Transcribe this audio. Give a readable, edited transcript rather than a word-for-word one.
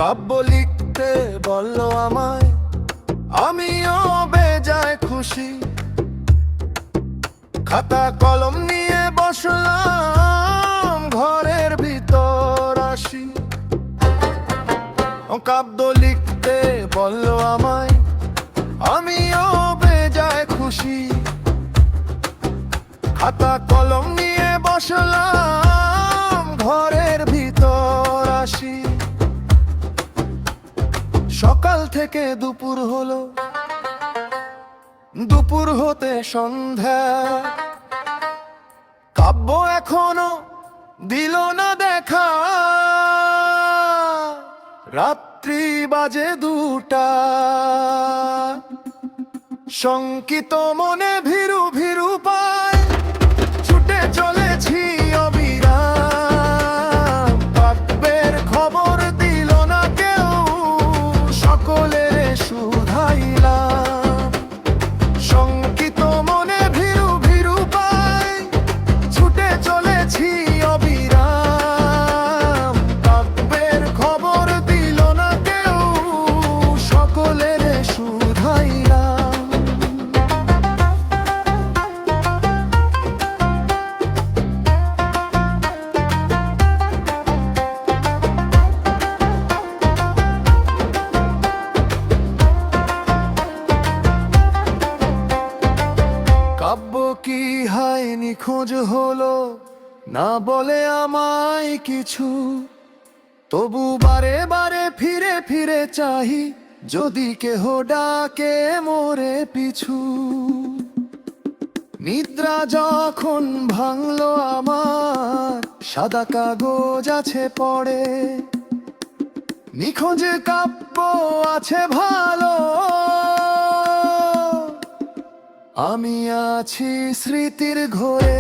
কাব্য লিখতে বলল আমায়, আমিও বেজায় খুশি। খাতা কলম নিয়ে বসলাম, ঘরের ভিতর আসি। কাব্য লিখতে বলল আমায়, আমিও বেজায় খুশি। খাতা কলম নিয়ে বসলাম, ঘরের ভিতর আসি। সকাল থেকে দুপুর হলো, দুপুর হতে সন্ধ্যা, কাব্য এখনো দিল না দেখা। রাত্রি বাজে 2টা, শঙ্কিত মনে ভীরু ভীরু পায়, ছুটে চলেছি অবিরাম। কাব্যের খবর দিল না কেউ, সকলের শুধাইলাম। শঙ্কিত মনে ভীরু ভীরু পায়, ছুটে চলেছি অবিরাম। কাব্যের খবর দিল না কেউ, সকলের শুধাইলাম। কাব্য কি হায় নিখোঁজ হলো, না বলে আমায় কিছু। তবু বারে বারে ফিরে ফিরে চাহি, যদি কেহ ডাকে মোরে পিছু। নিদ্রা যখন ভাঙলো আমার, সাদা কাগজ আছে পড়ে। নিখোঁজ কাব্য আছে ভালো, আমি আছি স্মৃতির ঘরে।